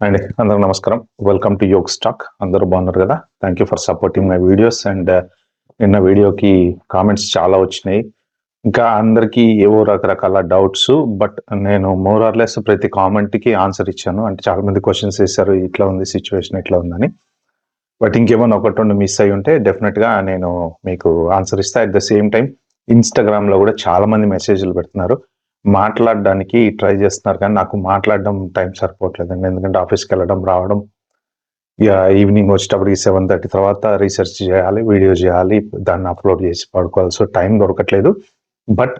అండి అందరూ నమస్కారం. వెల్కమ్ టు యోగ్ స్టాక్. అందరూ బాగున్నారు కదా? Thank you for supporting my videos. And నిన్న వీడియోకి కామెంట్స్ చాలా వచ్చినాయి. ఇంకా అందరికీ ఏవో రకరకాల డౌట్స్. బట్ నేను మోర్ ఆర్ లెస్ ప్రతి కామెంట్కి ఆన్సర్ ఇచ్చాను. అంటే చాలా మంది క్వశ్చన్స్ వేశారు, ఇట్లా ఉంది సిచ్యువేషన్, ఇట్లా ఉందని. బట్ ఇంకేమైనా ఒకటి రెండు మిస్ అయ్యి ఉంటే డెఫినెట్గా నేను మీకు ఆన్సర్ ఇస్తా. అట్ ద సేమ్ టైం ఇన్స్టాగ్రామ్లో కూడా చాలా మంది మెసేజ్లు పెడుతున్నారు, మాట్లాడడానికి ట్రై చేస్తున్నారు, కానీ నాకు మాట్లాడడం టైం సరిపోవట్లేదండి. ఎందుకంటే ఆఫీస్కి వెళ్ళడం రావడం, ఇక ఈవినింగ్ వచ్చేటప్పటికి 7:30 తర్వాత రీసెర్చ్ చేయాలి, వీడియో చేయాలి, దాన్ని అప్లోడ్ చేసి పడుకోవాలి. సో టైం దొరకట్లేదు. బట్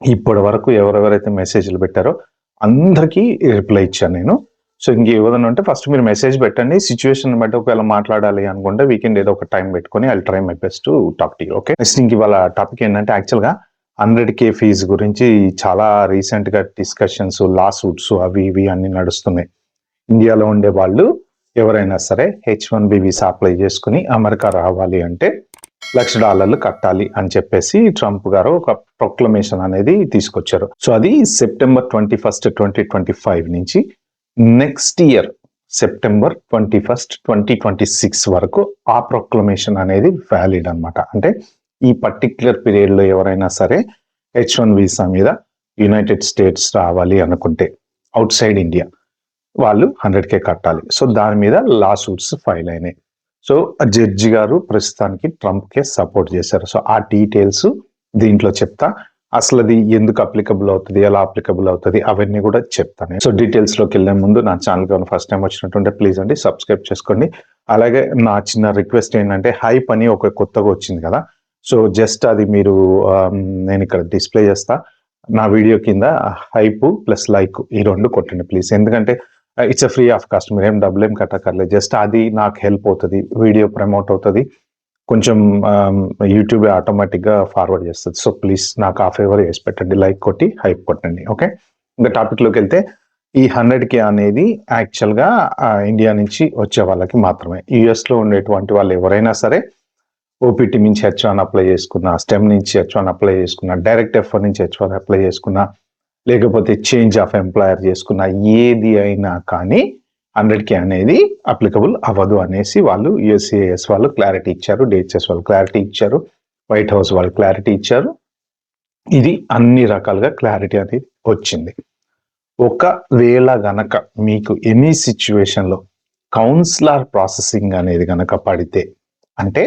ఇప్పటి వరకు ఎవరెవరైతే మెసేజ్లు పెట్టారో అందరికీ రిప్లై ఇచ్చాను నేను. సో ఇంకేదైనా ఉంటే ఫస్ట్ మీరు మెసేజ్ పెట్టండి. సిచ్యువేషన్ బట్టి ఒకవేళ మాట్లాడాలి అనుకుంటే వీకెండ్ ఏదో ఒక టైం పెట్టుకొని I try my best to talk to you. Okay, next ఇంక ఇవాళ టాపిక్ ఏంటంటే యాక్చువల్గా 100K ఫీజు గురించి చాలా రీసెంట్గా డిస్కషన్స్, లా సూట్స్ అవి ఇవి అన్ని నడుస్తున్నాయి. ఇండియాలో ఉండే వాళ్ళు ఎవరైనా సరే H1B వీసా అప్లై చేసుకుని అమెరికా రావాలి అంటే $1,00,000 కట్టాలి అని చెప్పేసి ట్రంప్ గారు ఒక ప్రొక్లమేషన్ అనేది తీసుకొచ్చారు. సో అది September 21, 2025 నుంచి నెక్స్ట్ ఇయర్ September 21, 2026 వరకు ఆ ప్రొక్లమేషన్ అనేది వ్యాలిడ్ అనమాట. అంటే ఈ పర్టిక్యులర్ పీరియడ్లో ఎవరైనా సరే H1 వీసా మీద యునైటెడ్ స్టేట్స్ రావాలి అనుకుంటే అవుట్ సైడ్ ఇండియా వాళ్ళు 100K కట్టాలి. సో దాని మీద లా సూట్స్ ఫైల్ అయినాయి. సో జడ్జి గారు ప్రస్తుతానికి ట్రంప్కే సపోర్ట్ చేశారు. సో ఆ డీటెయిల్స్ దీంట్లో చెప్తా. అసలు అది ఎందుకు అప్లికబుల్ అవుతుంది, ఎలా అప్లికబుల్ అవుతుంది, అవన్నీ కూడా చెప్తాను. సో డీటెయిల్స్లోకి వెళ్ళే ముందు నా ఛానల్కి ఏమైనా ఫస్ట్ టైం వచ్చినట్టుంటే ప్లీజ్ అండి సబ్స్క్రైబ్ చేసుకోండి. అలాగే నా చిన్న రిక్వెస్ట్ ఏంటంటే హైప్ అని ఒక కొత్తగా వచ్చింది కదా, సో జస్ట్ అది మీరు నేను ఇక్కడ డిస్ప్లే చేస్తా. నా వీడియో కింద హైప్ ప్లస్ లైక్ ఈ రెండు కొట్టండి ప్లీజ్. ఎందుకంటే ఇట్స్ ఫ్రీ ఆఫ్ కాస్ట్, మీరేం డబ్బులు ఏం కట్టక్కర్లేదు. జస్ట్ అది నాకు హెల్ప్ అవుతుంది, వీడియో ప్రమోట్ అవుతుంది, కొంచెం యూట్యూబ్ ఆటోమేటిక్గా ఫార్వర్డ్ చేస్తుంది. సో ప్లీజ్ నాకు ఆ ఫేవర్ చేసి పెట్టండి, లైక్ కొట్టి హైప్ కొట్టండి. ఓకే, ఇంకా టాపిక్లోకి వెళ్తే ఈ 100K అనేది యాక్చువల్గా ఇండియా నుంచి వచ్చే వాళ్ళకి మాత్రమే. యుఎస్లో ఉండేటువంటి వాళ్ళు ఎవరైనా సరే ఓపీటీ నుంచి H1 అప్లై చేసుకున్నా, స్టెమ్ నుంచి H1 అప్లై చేసుకున్నా, డైరెక్ట్ F1 నుంచి H1 అప్లై చేసుకున్నా, లేకపోతే చేంజ్ ఆఫ్ ఎంప్లాయర్ చేసుకున్నా, ఏది అయినా కానీ 100K అనేది అప్లికబుల్ అవ్వదు అనేసి వాళ్ళు USCIS వాళ్ళు క్లారిటీ ఇచ్చారు, DHS వాళ్ళు క్లారిటీ ఇచ్చారు, వైట్ హౌస్ వాళ్ళు క్లారిటీ ఇచ్చారు. ఇది అన్ని రకాలుగా క్లారిటీ అనేది వచ్చింది. ఒకవేళ గనక మీకు ఎనీ సిచ్యువేషన్లో కౌన్సిలర్ ప్రాసెసింగ్ అనేది గనక పడితే, అంటే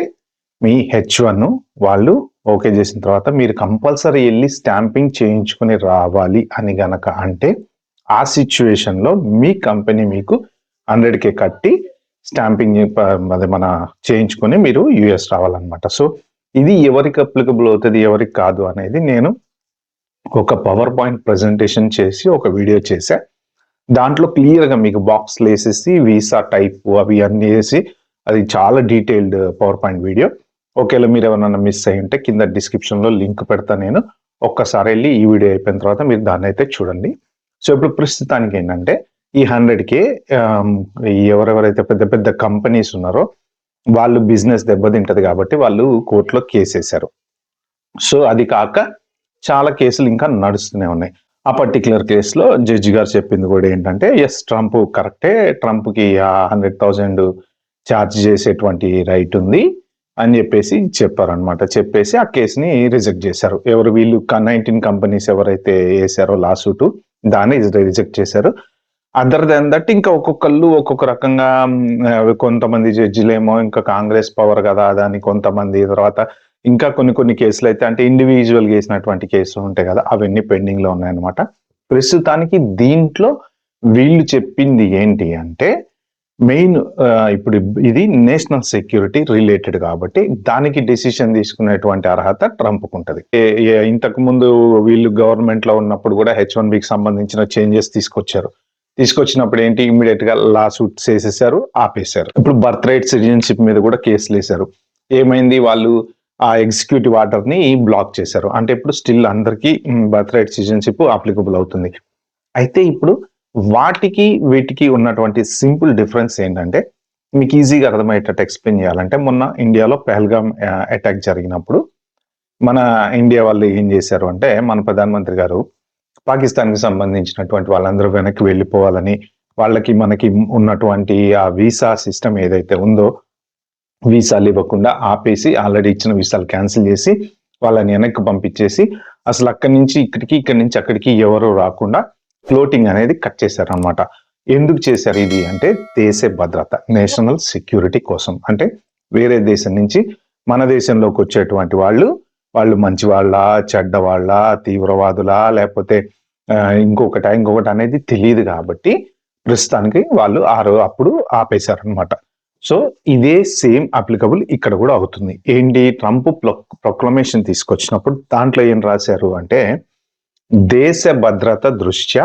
మీ H1 వాళ్ళు ఓకే చేసిన తర్వాత మీరు కంపల్సరీ వెళ్ళి స్టాంపింగ్ చేయించుకొని రావాలి అని గనక అంటే ఆ సిచ్యువేషన్లో మీ కంపెనీ మీకు 100K కట్టి స్టాంపింగ్ అదే మన చేయించుకొని మీరు యుఎస్ రావాలన్నమాట. సో ఇది ఎవరికి అప్లికబుల్ అవుతుంది, ఎవరికి కాదు అనేది నేను ఒక పవర్ పాయింట్ ప్రజెంటేషన్ చేసి ఒక వీడియో చేశా. దాంట్లో క్లియర్గా మీకు బాక్స్లు వేసేసి వీసా టైప్ అవి అన్నీ వేసి అది చాలా డీటెయిల్డ్ పవర్ పాయింట్ వీడియో. ఒకవేళ మీరు ఎవరైనా మిస్ అయ్యి ఉంటే కింద డిస్క్రిప్షన్లో లింక్ పెడతా నేను. ఒక్కసారి వెళ్ళి ఈ వీడియో అయిపోయిన తర్వాత మీరు దాన్ని అయితే చూడండి. సో ఇప్పుడు ప్రస్తుతానికి ఏంటంటే ఈ 100K ఎవరెవరైతే పెద్ద పెద్ద కంపెనీస్ ఉన్నారో వాళ్ళు బిజినెస్ దెబ్బతింటది కాబట్టి వాళ్ళు కోర్టులో కేసు వేశారు. సో అది కాక చాలా కేసులు ఇంకా నడుస్తూనే ఉన్నాయి. ఆ పర్టికులర్ కేసులో జడ్జి గారు చెప్పింది కూడా ఏంటంటే ఎస్ ట్రంప్ కరెక్టే, ట్రంప్కి 100,000 ఛార్జ్ చేసేటువంటి రైట్ ఉంది అని చెప్పేసి చెప్పారనమాట. చెప్పేసి ఆ కేసుని రిజెక్ట్ చేశారు. ఎవరు వీళ్ళు 19 కంపెనీస్ ఎవరైతే వేసారో లాసూట్ దాన్ని రిజెక్ట్ చేశారు. అదర్ దాన్ దట్ ఇంకా ఒక్కొక్కళ్ళు ఒక్కొక్క రకంగా, కొంతమంది జడ్జిలేమో ఇంకా కాంగ్రెస్ పవర్ కదా దాని, కొంతమంది తర్వాత ఇంకా కొన్ని కేసులు అయితే అంటే ఇండివిజువల్ చేసినటువంటి కేసులు ఉంటాయి కదా అవన్నీ పెండింగ్ లో ఉన్నాయన్నమాట. ప్రస్తుతానికి దీంట్లో వీళ్ళు చెప్పింది ఏంటి అంటే మెయిన్ ఇప్పుడు ఇది నేషనల్ సెక్యూరిటీ రిలేటెడ్ కాబట్టి దానికి డెసిషన్ తీసుకునేటువంటి అర్హత ట్రంప్కు ఉంటుంది. ఇంతకు ముందు వీళ్ళు గవర్నమెంట్ లో ఉన్నప్పుడు కూడా H1Bకి సంబంధించిన చేంజెస్ తీసుకొచ్చినప్పుడు ఏంటి, ఇమ్మీడియట్ గా లా సూట్స్ వేసేసారు, ఆపేశారు. ఇప్పుడు బర్త్ రైట్ సిటిజన్షిప్ మీద కూడా కేసులు వేశారు. ఏమైంది, వాళ్ళు ఆ ఎగ్జిక్యూటివ్ ఆర్డర్ ని బ్లాక్ చేశారు. అంటే ఇప్పుడు స్టిల్ అందరికీ బర్త్ రైట్ సిటిజన్షిప్ అప్లికబుల్ అవుతుంది. అయితే ఇప్పుడు వాటికి వీటికి ఉన్నటువంటి సింపుల్ డిఫరెన్స్ ఏంటంటే మీకు ఈజీగా అర్థమయ్యేటట్టు ఎక్స్ప్లెయిన్ చేయాలంటే, మొన్న ఇండియాలో పహల్గామ్ అటాక్ జరిగినప్పుడు మన ఇండియా వాళ్ళు ఏం చేశారు అంటే, మన ప్రధానమంత్రి గారు పాకిస్తాన్కి సంబంధించినటువంటి వాళ్ళందరూ వెనక్కి వెళ్ళిపోవాలని వాళ్ళకి మనకి ఉన్నటువంటి ఆ వీసా సిస్టమ్ ఏదైతే ఉందో, వీసాలు ఇవ్వకుండా ఆపేసి ఆల్రెడీ ఇచ్చిన వీసాలు క్యాన్సిల్ చేసి వాళ్ళని వెనక్కి పంపించేసి అసలు అక్కడి నుంచి ఇక్కడి నుంచి అక్కడికి ఎవరు రాకుండా ఫ్లోటింగ్ అనేది కట్ చేశారనమాట. ఎందుకు చేశారు ఇది అంటే దేశ భద్రత, నేషనల్ సెక్యూరిటీ కోసం. అంటే వేరే దేశం నుంచి మన దేశంలోకి వచ్చేటువంటి వాళ్ళు మంచి వాళ్ళ, చెడ్డ వాళ్ళ, తీవ్రవాదులా, లేకపోతే ఇంకొకటి అనేది తెలియదు కాబట్టి ప్రస్తుతానికి వాళ్ళు అప్పుడు ఆపేశారనమాట. సో ఇదే సేమ్ అప్లికబుల్ ఇక్కడ కూడా అవుతుంది. ఏంటి, ట్రంప్ ప్రొక్లమేషన్ తీసుకొచ్చినప్పుడు దాంట్లో ఏం రాశారు అంటే, దేశ భద్రత దృష్ట్యా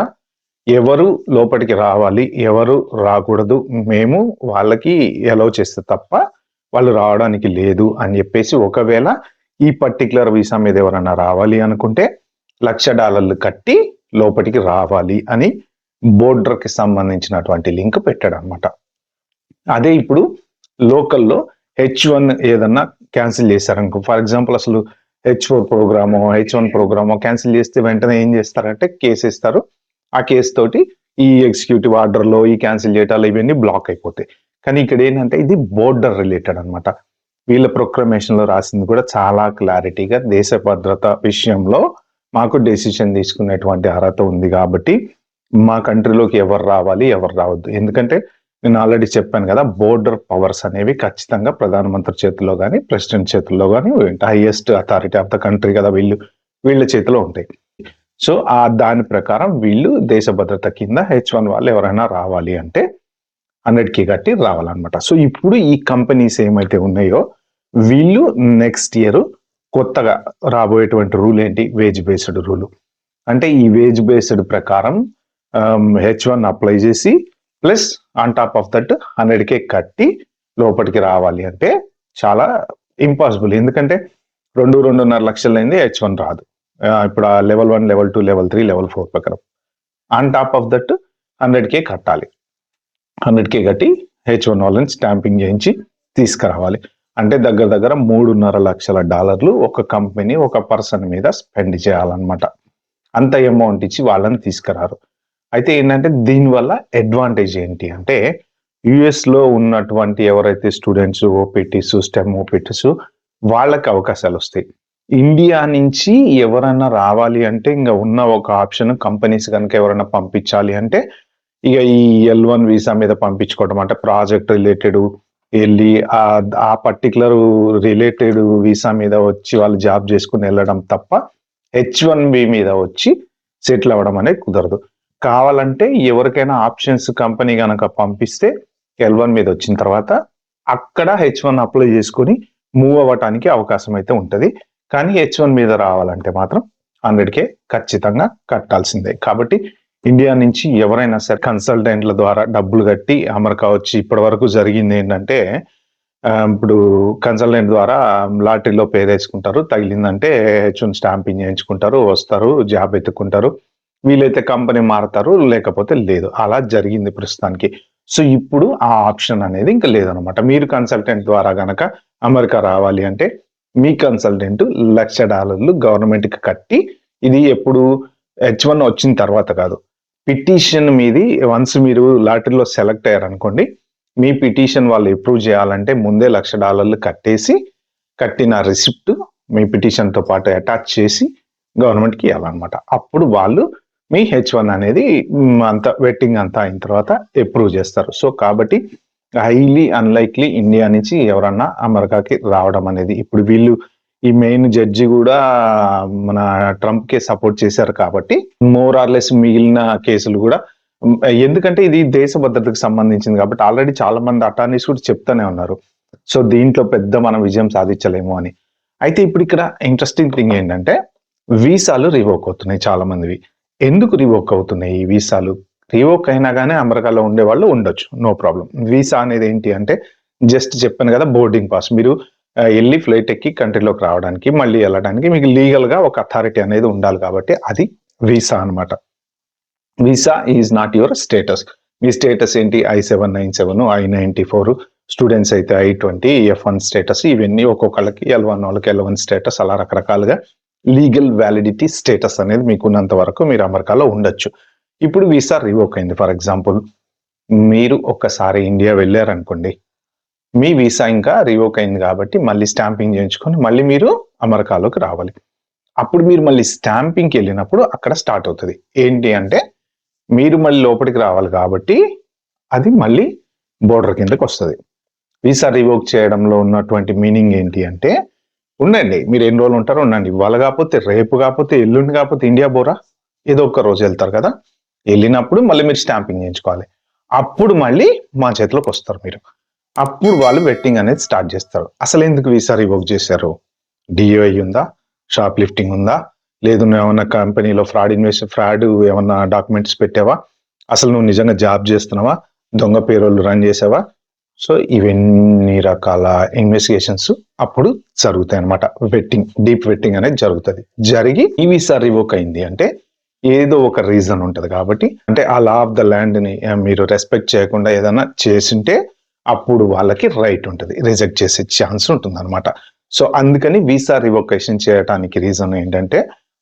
ఎవరు లోపలికి రావాలి, ఎవరు రాకూడదు, మేము వాళ్ళకి అలౌ చేస్తే తప్ప వాళ్ళు రావడానికి లేదు అని చెప్పేసి, ఒకవేళ ఈ పర్టికులర్ వీసా మీద ఎవరైనా రావాలి అనుకుంటే $1,00,000 కట్టి లోపలికి రావాలి అని బోర్డర్కి సంబంధించినటువంటి లింక్ పెట్టాడు అనమాట. అదే ఇప్పుడు లోకల్లో H1 ఏదన్నా క్యాన్సిల్ చేశారనుకో, ఫర్ ఎగ్జాంపుల్ అసలు H4 ప్రోగ్రామో H1 ప్రోగ్రామో క్యాన్సిల్ చేస్తే వెంటనే ఏం చేస్తారంటే కేసు ఇస్తారు. ఆ కేసు తోటి ఈ ఎగ్జిక్యూటివ్ ఆర్డర్లో ఈ క్యాన్సిల్ చేయటాలు ఇవన్నీ బ్లాక్ అయిపోతాయి. కానీ ఇక్కడ ఏంటంటే ఇది బోర్డర్ రిలేటెడ్ అనమాట. వీళ్ళ ప్రొక్లమేషన్ లో రాసింది కూడా చాలా క్లారిటీగా దేశ భద్రత విషయంలో మాకు డెసిషన్ తీసుకునేటువంటి అర్హత ఉంది కాబట్టి మా కంట్రీలోకి ఎవరు రావాలి, ఎవరు రావద్దు. ఎందుకంటే నేను ఆల్రెడీ చెప్పాను కదా, బోర్డర్ పవర్స్ అనేవి ఖచ్చితంగా ప్రధానమంత్రి చేతుల్లో కానీ ప్రెసిడెంట్ చేతుల్లో కానీ highest authority of the country కదా వీళ్ళ చేతిలో ఉంటాయి. సో దాని ప్రకారం వీళ్ళు దేశ భద్రత కింద H1 వాళ్ళు ఎవరైనా రావాలి అంటే 100K కట్టి రావాలన్నమాట. సో ఇప్పుడు ఈ కంపెనీస్ ఏమైతే ఉన్నాయో వీళ్ళు నెక్స్ట్ ఇయర్ కొత్తగా రాబోయేటువంటి రూల్ ఏంటి, వేజ్ బేస్డ్ రూల్. అంటే ఈ వేజ్ బేస్డ్ ప్రకారం H1 అప్లై చేసి plus on top of that 100K కట్టి లోపలికి రావాలి అంటే చాలా ఇంపాసిబుల్. ఎందుకంటే 2.5 లక్షలైంది H1 రాదు. ఇప్పుడు ఆ లెవెల్ 1, లెవెల్ 2, లెవెల్ 3, లెవెల్ 4 ప్రకారం on top of that 100K కట్టాలి. 100K కట్టి H1 వాళ్ళని స్టాంపింగ్ చేయించి తీసుకురావాలి. అంటే దగ్గర $3.5 లక్షల ఒక కంపెనీ ఒక పర్సన్ మీద స్పెండ్ చేయాలన్నమాట. అంత అమౌంట్ ఇచ్చి వాళ్ళని తీసుకురారు. అయితే ఏంటంటే దీనివల్ల అడ్వాంటేజ్ ఏంటి అంటే, యుఎస్ లో ఉన్నటువంటి ఎవరైతే స్టూడెంట్స్, ఓపీటీస్, స్టెమ్ ఓపీటీస్ వాళ్ళకి అవకాశాలు వస్తాయి. ఇండియా నుంచి ఎవరైనా రావాలి అంటే ఇంకా ఉన్న ఒక ఆప్షన్, కంపెనీస్ కనుక ఎవరైనా పంపించాలి అంటే ఇక ఈ L1 వీసా మీద పంపించుకోవడం, అంటే ప్రాజెక్ట్ రిలేటెడ్ వెళ్ళి ఆ పర్టికులర్ రిలేటెడ్ వీసా మీద వచ్చి వాళ్ళు జాబ్ చేసుకుని వెళ్ళడం తప్ప H1B మీద వచ్చి సెటిల్ అవ్వడం అనేది కుదరదు. కావాలంటే ఎవరికైనా ఆప్షన్స్ కంపెనీ కనుక పంపిస్తే L1 మీద వచ్చిన తర్వాత అక్కడ H1 అప్లై చేసుకుని మూవ్ అవ్వటానికి అవకాశం అయితే ఉంటుంది. కానీ H1 మీద రావాలంటే మాత్రం 100K ఖచ్చితంగా కట్టాల్సిందే. కాబట్టి ఇండియా నుంచి ఎవరైనా సరే కన్సల్టెంట్ల ద్వారా డబ్బులు కట్టి అమెరికా వచ్చి ఇప్పటి వరకు జరిగింది ఏంటంటే, ఇప్పుడు కన్సల్టెంట్ ద్వారా లాటరీలో పేరేసుకుంటారు, తగిలిందంటే H1 స్టాంపింగ్ చేయించుకుంటారు, వస్తారు, జాబ్ ఎత్తుకుంటారు, వీలైతే కంపెనీ మారుతారు, లేకపోతే లేదు. అలా జరిగింది ప్రస్తుతానికి. సో ఇప్పుడు ఆ ఆప్షన్ అనేది ఇంకా లేదనమాట. మీరు కన్సల్టెంట్ ద్వారా గనక అమెరికా రావాలి అంటే మీ కన్సల్టెంట్ $1,00,000 గవర్నమెంట్కి కట్టి, ఇది ఎప్పుడు H1 వచ్చిన తర్వాత కాదు, పిటిషన్ మీది వన్స్ మీరు లాటరీలో సెలెక్ట్ అయ్యారనుకోండి, మీ పిటిషన్ వాళ్ళు అప్రూవ్ చేయాలంటే ముందే $1,00,000 కట్టేసి కట్టిన రిసిప్ట్ మీ పిటిషన్ తో పాటు అటాచ్ చేసి గవర్నమెంట్కి ఇవ్వాలన్నమాట. అప్పుడు వాళ్ళు మీ H1 అనేది అంత వెట్టింగ్ అంతా అయిన తర్వాత అప్రూవ్ చేస్తారు. సో కాబట్టి హైలీ అన్లైక్లీ ఇండియా నుంచి ఎవరన్నా అమెరికాకి రావడం అనేది. ఇప్పుడు వీళ్ళు ఈ మెయిన్ జడ్జి కూడా మన ట్రంప్ కే సపోర్ట్ చేశారు కాబట్టి మోర్ ఆర్ లెస్ మిగిలిన కేసులు కూడా, ఎందుకంటే ఇది దేశ భద్రతకు సంబంధించింది కాబట్టి ఆల్రెడీ చాలా మంది అటార్నీస్ కూడా చెప్తానే ఉన్నారు. సో దీంట్లో పెద్ద మనం విజయం సాధించలేము అని. అయితే ఇప్పుడు ఇక్కడ ఇంట్రెస్టింగ్ థింగ్ ఏంటంటే, వీసాలు రివోక్ అవుతున్నాయి చాలా మందివి. ఎందుకు రివోక్ అవుతున్నాయి ఈ వీసాలు? రివోక్ అయినా కానీ అమెరికాలో ఉండే వాళ్ళు ఉండొచ్చు, నో ప్రాబ్లం. వీసా అనేది ఏంటి అంటే జస్ట్ చెప్పాను కదా, బోర్డింగ్ పాస్. మీరు వెళ్ళి ఫ్లైట్ ఎక్కి కంట్రీలోకి రావడానికి మళ్ళీ వెళ్ళడానికి మీకు లీగల్ గా ఒక అథారిటీ అనేది ఉండాలి కాబట్టి అది వీసా అనమాట. Visa is not your status. Me status ఏంటి? I-797, I-94, స్టూడెంట్స్ అయితే I-20, F1 స్టేటస్, ఇవన్నీ ఒక్కొక్కళ్ళకి L1 వాళ్ళకి L1 స్టేటస్, అలా రకరకాలుగా లీగల్ వ్యాలిడిటీ స్టేటస్ అనేది మీకు ఉన్నంత వరకు మీరు అమెరికాలో ఉండొచ్చు. ఇప్పుడు వీసా రివోక్ అయింది. ఫర్ ఎగ్జాంపుల్ మీరు ఒక్కసారి ఇండియా వెళ్ళారనుకోండి, మీ వీసా ఇంకా రివోక్ అయింది కాబట్టి మళ్ళీ స్టాంపింగ్ చేయించుకొని మళ్ళీ మీరు అమెరికాలోకి రావాలి. అప్పుడు మీరు మళ్ళీ స్టాంపింగ్కి వెళ్ళినప్పుడు అక్కడ స్టార్ట్ అవుతుంది. ఏంటి అంటే మీరు మళ్ళీ లోపలికి రావాలి కాబట్టి అది మళ్ళీ బోర్డర్ కిందకి వస్తుంది. వీసా రివోక్ చేయడంలో ఉన్నటువంటి మీనింగ్ ఏంటి అంటే, ఉండండి మీరు ఎన్ని రోజులు ఉంటారో ఉండండి, ఇవాళ కాకపోతే రేపు కాకపోతే ఎల్లుండి కాకపోతే ఇండియా బోరా ఏదో ఒక రోజు వెళ్తారు కదా, వెళ్ళినప్పుడు మళ్ళీ మీరు స్టాంపింగ్ చేయించుకోవాలి. అప్పుడు మళ్ళీ మా చేతిలోకి వస్తారు మీరు. అప్పుడు వాళ్ళు వెట్టింగ్ అనేది స్టార్ట్ చేస్తారు. అసలు ఎందుకు వీసా రివోక్ చేశారు? డిఓఐ ఉందా, షాప్ లిఫ్టింగ్ ఉందా, లేదు నువ్వు ఏమన్నా కంపెనీలో ఫ్రాడ్ ఏమన్నా డాక్యుమెంట్స్ పెట్టావా, అసలు నువ్వు నిజంగా జాబ్ చేస్తున్నావా, దొంగ పేరోళ్ళు రన్ చేసావా? సో ఇవన్నీ రకాల ఇన్వెస్టిగేషన్స్ అప్పుడు జరుగుతాయి అనమాట. డీప్ వెట్టింగ్ అనేది జరుగుతుంది. జరిగి ఈ వీసా రివోక్ అయింది అంటే ఏదో ఒక రీజన్ ఉంటుంది కాబట్టి, అంటే ఆ లా ఆఫ్ ద ల్యాండ్ ని మీరు రెస్పెక్ట్ చేయకుండా ఏదైనా చేసింటే అప్పుడు వాళ్ళకి రైట్ ఉంటుంది, రిజెక్ట్ చేసే ఛాన్స్ ఉంటుంది అనమాట. సో అందుకని వీసా రివోకేషన్ చేయడానికి రీజన్ ఏంటంటే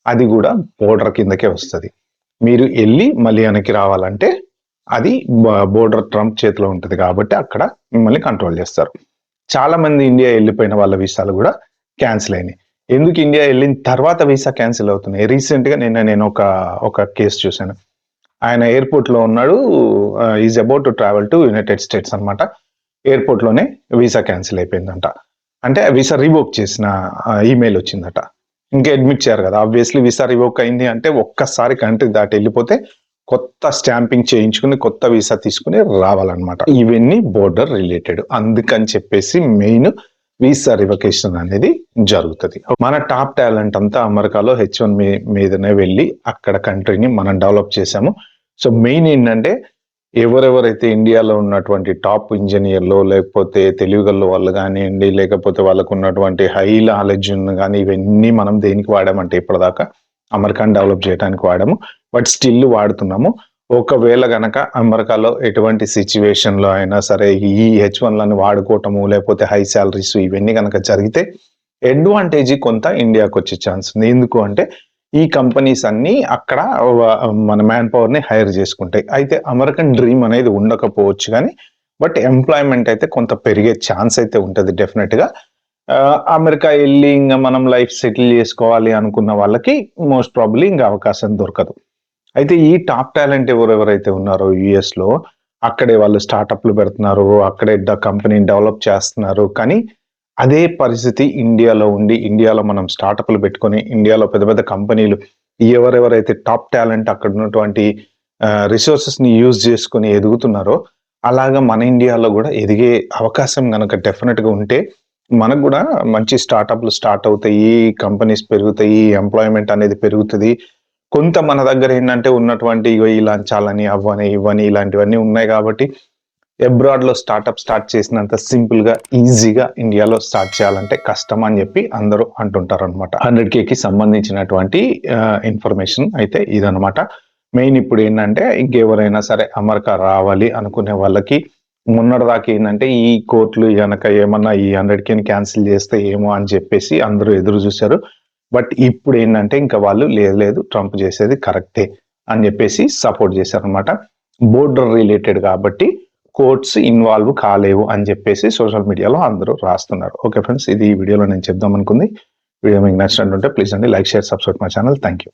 అది కూడా బోర్డర్ కిందకే వస్తుంది. మీరు వెళ్ళి మళ్ళీ వెనక్కి రావాలంటే అది బోర్డర్ ట్రంప్ చేతిలో ఉంటుంది కాబట్టి అక్కడ మిమ్మల్ని కంట్రోల్ చేస్తారు. చాలా మంది ఇండియా వెళ్ళిపోయిన వాళ్ళ వీసాలు కూడా క్యాన్సిల్ అయినాయి. ఎందుకు ఇండియా వెళ్ళిన తర్వాత వీసా క్యాన్సిల్ అవుతున్నాయి? రీసెంట్ గా నేను ఒక కేసు చూశాను. ఆయన ఎయిర్పోర్ట్ లో ఉన్నాడు, is about to travel to United states అనమాట. ఎయిర్పోర్ట్ లోనే వీసా క్యాన్సిల్ అయిపోయిందంట. అంటే వీసా రివోక్ చేసిన ఈమెయిల్ వచ్చిందట. ఇంకా అడ్మిట్ చేయరు కదా, ఆబ్వియస్లీ వీసా రివోక్ అయింది అంటే ఒక్కసారి కంట్రీ దాటి వెళ్ళిపోతే కొత్త స్టాంపింగ్ చేయించుకుని కొత్త వీసా తీసుకుని రావాలన్నమాట. ఇవన్నీ బోర్డర్ రిలేటెడ్, అందుకని చెప్పేసి మెయిన్ వీసా రివకేషన్ అనేది జరుగుతుంది. మన టాప్ టాలెంట్ అంతా అమెరికాలో H1 మీదనే వెళ్ళి అక్కడ కంట్రీని మనం డెవలప్ చేసాము. సో మెయిన్ ఏంటంటే ఎవరెవరైతే ఇండియాలో ఉన్నటువంటి టాప్ ఇంజనీర్లు లేకపోతే తెలివిగల వాళ్ళు కానివ్వండి, లేకపోతే వాళ్ళకు ఉన్నటువంటి హై నాలెడ్జ్ కానీ, ఇవన్నీ మనం దేనికి వాడామంటే ఇప్పటిదాకా అమెరికాని డెవలప్ చేయడానికి వాడాము, బట్ స్టిల్ వాడుతున్నాము. ఒకవేళ గనక అమెరికాలో ఎటువంటి సిచ్యువేషన్ లో అయినా సరే ఈ H1లను వాడుకోవటము లేకపోతే హై శాలరీస్ ఇవన్నీ కనుక జరిగితే అడ్వాంటేజ్ కొంత ఇండియాకి వచ్చే ఛాన్స్ ఉంది. ఎందుకు అంటే ఈ కంపెనీస్ అన్ని అక్కడ మన మ్యాన్ పవర్ ని హైర్ చేసుకుంటాయి. అయితే అమెరికన్ డ్రీమ్ అనేది ఉండకపోవచ్చు కానీ, బట్ ఎంప్లాయ్మెంట్ అయితే కొంత పెరిగే ఛాన్స్ అయితే ఉంటుంది డెఫినెట్ గా. అమెరికా వెళ్ళి ఇంకా మనం లైఫ్ సెటిల్ చేసుకోవాలి అనుకున్న వాళ్ళకి మోస్ట్ ప్రాబబ్లీ ఇంకా అవకాశం దొరకదు. అయితే ఈ టాప్ టాలెంట్ ఎవరెవరైతే ఉన్నారో యుఎస్ లో, అక్కడే వాళ్ళు స్టార్టప్లు పెడుతున్నారు, అక్కడే కంపెనీని డెవలప్ చేస్తున్నారు. కానీ అదే పరిస్థితి ఇండియాలో ఉండి, ఇండియాలో మనం స్టార్టప్లు పెట్టుకొని ఇండియాలో పెద్ద పెద్ద కంపెనీలు ఎవరెవరైతే టాప్ టాలెంట్ అక్కడ ఉన్నటువంటి రిసోర్సెస్ ని యూజ్ చేసుకుని ఎదుగుతున్నారో, అలాగా మన ఇండియాలో కూడా ఎదిగే అవకాశం కనుక డెఫినెట్ గా ఉంటే మనకు కూడా మంచి స్టార్టప్లు స్టార్ట్ అవుతాయి, కంపెనీస్ పెరుగుతాయి, ఎంప్లాయ్మెంట్ అనేది పెరుగుతుంది. కొంత మన దగ్గర ఏంటంటే ఉన్నటువంటి ఈ లంచాలని అవ్వని ఇవ్వని ఇలాంటివన్నీ ఉన్నాయి కాబట్టి అబ్రాడ్ లో స్టార్ట్అప్ స్టార్ట్ చేసినంత సింపుల్ గా ఈజీగా ఇండియాలో స్టార్ట్ చేయాలంటే కష్టం అని చెప్పి అందరూ అంటుంటారు అనమాట. 100K కి సంబంధించినటువంటి ఇన్ఫర్మేషన్ అయితే ఇదనమాట. మెయిన్ ఇప్పుడు ఏంటంటే ఇంకెవరైనా సరే అమెరికా రావాలి అనుకునే వాళ్ళకి మొన్నటిదాకా ఏంటంటే ఈ కోర్టులు కనుక ఏమన్నా ఈ 100K క్యాన్సిల్ చేస్తే ఏమో అని చెప్పేసి అందరూ ఎదురు చూశారు. బట్ ఇప్పుడు ఏంటంటే ఇంకా వాళ్ళు లేదు ట్రంప్ చేసేది కరెక్టే అని చెప్పేసి సపోర్ట్ చేశారనమాట. బోర్డర్ రిలేటెడ్ కాబట్టి కోర్ట్స్ ఇన్వాల్వ్ కాలేవు అని చెప్పేసి సోషల్ మీడియాలో అందరూ రాస్తున్నారు. ఓకే ఫ్రెండ్స్, ఇది ఈ వీడియోలో నేను చెప్దాం అనుకుంది. వీడియో మీకు నచ్చినట్టుంటే ప్లీజ్ అండి like, share, subscribe my channel. Thank you.